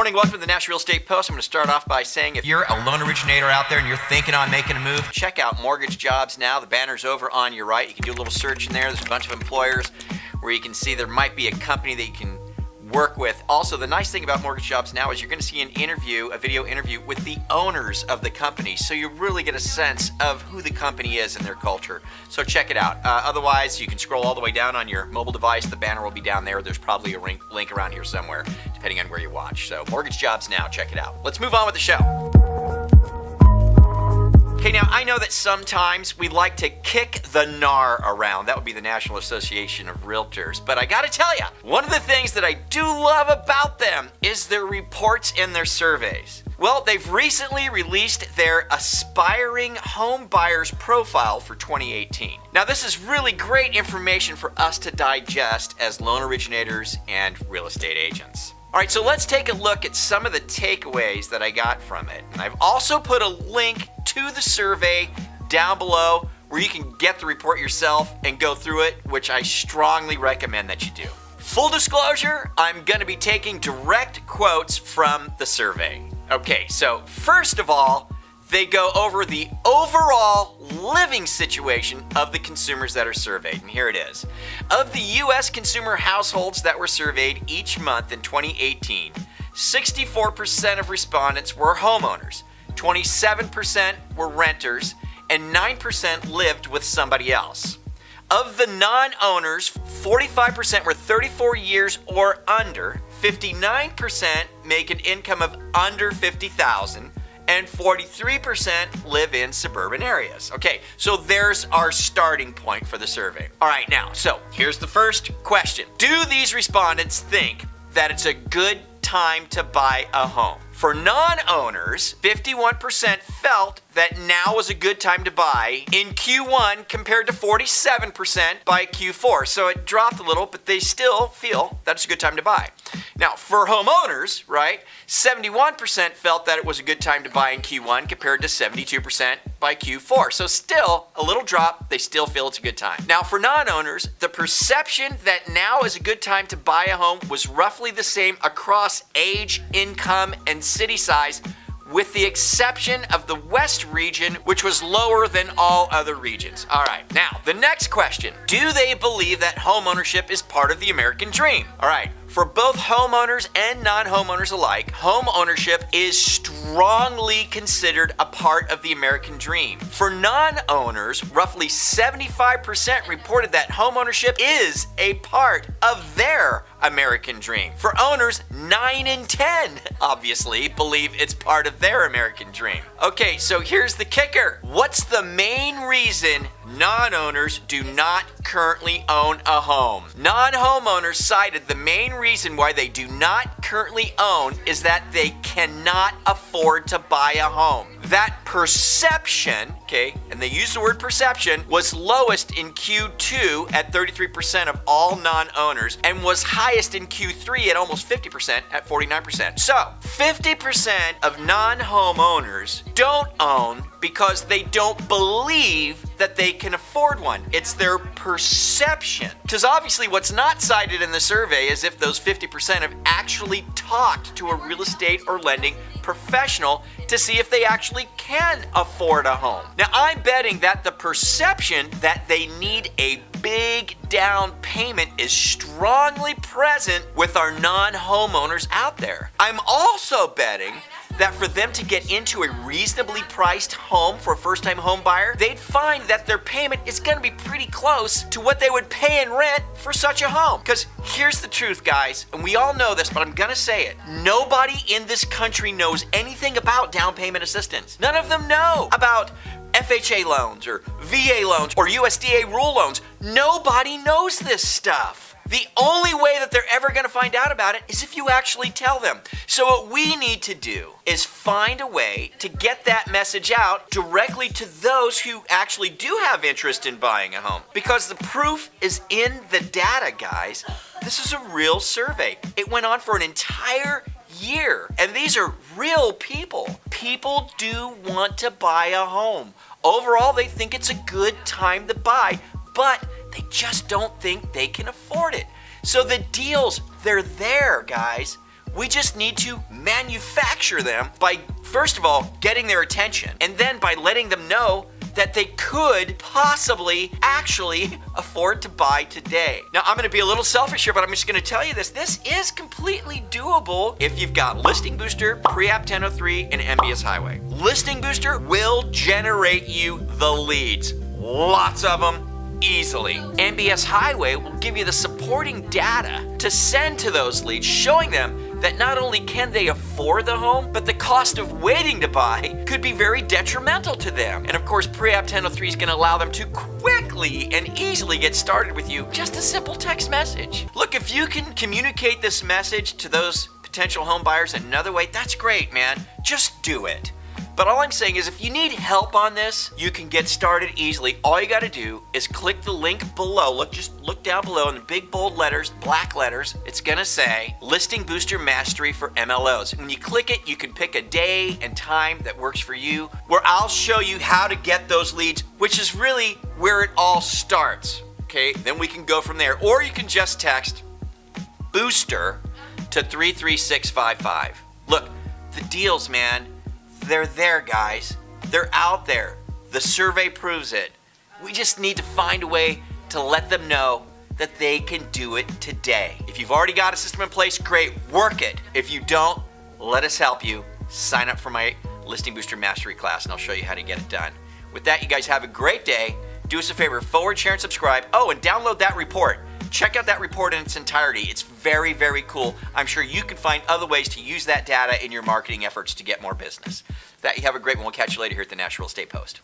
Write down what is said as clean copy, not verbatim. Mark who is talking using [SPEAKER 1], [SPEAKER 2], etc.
[SPEAKER 1] Morning, welcome to the National Real Estate Post. I'm going to start off by saying if you're a loan originator out there and you're thinking on making a move, check out Mortgage Jobs now. The banner's over on your right. You can do a little search in there. There's a bunch of employers where you can see there might be a company that you can work with. Also, the nice thing about Mortgage Jobs now is you're going to see a video interview with the owners of the company, so you really get a sense of who the company is and their culture. So check it out. Otherwise, you can scroll all the way down on your mobile device. The banner will be down there. There's probably a link around here somewhere, depending on where you watch. So Mortgage Jobs now, check it out. Let's move on with the show. Okay, now I know that sometimes we like to kick the NAR around. That would be the National Association of Realtors. But I gotta tell you, one of the things that I do love about them is their reports and their surveys. Well, they've recently released their Aspiring Home Buyers Profile for 2018. Now, this is really great information for us to digest as loan originators and real estate agents. All right, so let's take a look at some of the takeaways that I got from it. And I've also put a link to the survey down below where you can get the report yourself and go through it, which I strongly recommend that you do. Full disclosure, I'm going to be taking direct quotes from the survey. Okay, so first of all, they go over the overall living situation of the consumers that are surveyed, and here it is. Of the U.S. consumer households that were surveyed each month in 2018, 64% of respondents were homeowners, 27% were renters, and 9% lived with somebody else. Of the non-owners, 45% were 34 years or under, 59% make an income of under $50,000, and 43% live in suburban areas. Okay, so there's our starting point for the survey. All right, now, so here's the first question. Do these respondents think that it's a good time to buy a home? For non-owners, 51% felt that now was a good time to buy in Q1 compared to 47% by Q4. So it dropped a little, but they still feel that it's a good time to buy. Now, for homeowners, right, 71% felt that it was a good time to buy in Q1 compared to 72% by Q4. So still a little drop, they still feel it's a good time. Now, for non-owners, the perception that now is a good time to buy a home was roughly the same across age, income, and city size, with the exception of the West region, which was lower than all other regions. All right, now, the next question. Do they believe that homeownership is part of the American dream? All right, for both homeowners and non-homeowners alike, home ownership is strongly considered a part of the American dream. For non-owners, roughly 75% reported that home ownership is a part of their American dream. For owners, 9 in 10 obviously believe it's part of their American dream. Okay, so here's the kicker. What's the main reason non-owners do not currently own a home? Non-homeowners cited the main reason why they do not currently own is that they cannot afford to buy a home. That perception, okay, and they use the word perception, was lowest in Q2 at 33% of all non-owners and was highest in Q3 at almost 50% at 49%. So 50% of non-homeowners don't own because they don't believe that they can afford one. It's their perception. Because obviously what's not cited in the survey is if those 50% have actually talked to a real estate or lending professional to see if they actually can afford a home. Now, I'm betting that the perception that they need a big down payment is strongly present with our non-homeowners out there. I'm also betting that for them to get into a reasonably priced home for a first-time home buyer, they'd find that their payment is going to be pretty close to what they would pay in rent for such a home. Because here's the truth, guys, and we all know this, but I'm going to say it. Nobody in this country knows anything about down payment assistance. None of them know about FHA loans or VA loans or USDA rule loans. Nobody knows this stuff. The only way that they're ever going to find out about it is if you actually tell them. So what we need to do is find a way to get that message out directly to those who actually do have interest in buying a home. Because the proof is in the data, guys. This is a real survey. It went on for an entire year. And these are real people. People do want to buy a home. Overall, they think it's a good time to buy, but they just don't think they can afford it. So the deals, they're there, guys. We just need to manufacture them by, first of all, getting their attention, and then by letting them know that they could possibly actually afford to buy today. Now, I'm going to be a little selfish here, but I'm just going to tell you this. This is completely doable if you've got Listing Booster, Pre-App 1003, and MBS Highway. Listing Booster will generate you the leads. Lots of them. Easily. MBS Highway will give you the supporting data to send to those leads, showing them that not only can they afford the home, but the cost of waiting to buy could be very detrimental to them. And of course, Pre-App 1003 is going to allow them to quickly and easily get started with you. Just a simple text message. Look, if you can communicate this message to those potential home buyers in another way, that's great, man. Just do it. But all I'm saying is if you need help on this, you can get started easily. All you got to do is click the link below. Just look down below in the big bold letters, black letters. It's going to say Listing Booster Mastery for MLOs. When you click it, you can pick a day and time that works for you, where I'll show you how to get those leads, which is really where it all starts. Okay, then we can go from there. Or you can just text Booster to 33655. Look, the deals, man. They're there, guys. They're out there. The survey proves it. We just need to find a way to let them know that they can do it today. If you've already got a system in place, great, work it. If you don't, let us help you. Sign up for my Listing Booster Mastery class and I'll show you how to get it done. With that, you guys have a great day. Do us a favor, forward, share, and subscribe. Oh, and download that report. Check out that report in its entirety. It's very, very cool. I'm sure you can find other ways to use that data in your marketing efforts to get more business. With that, you have a great one. We'll catch you later here at the National Real Estate Post.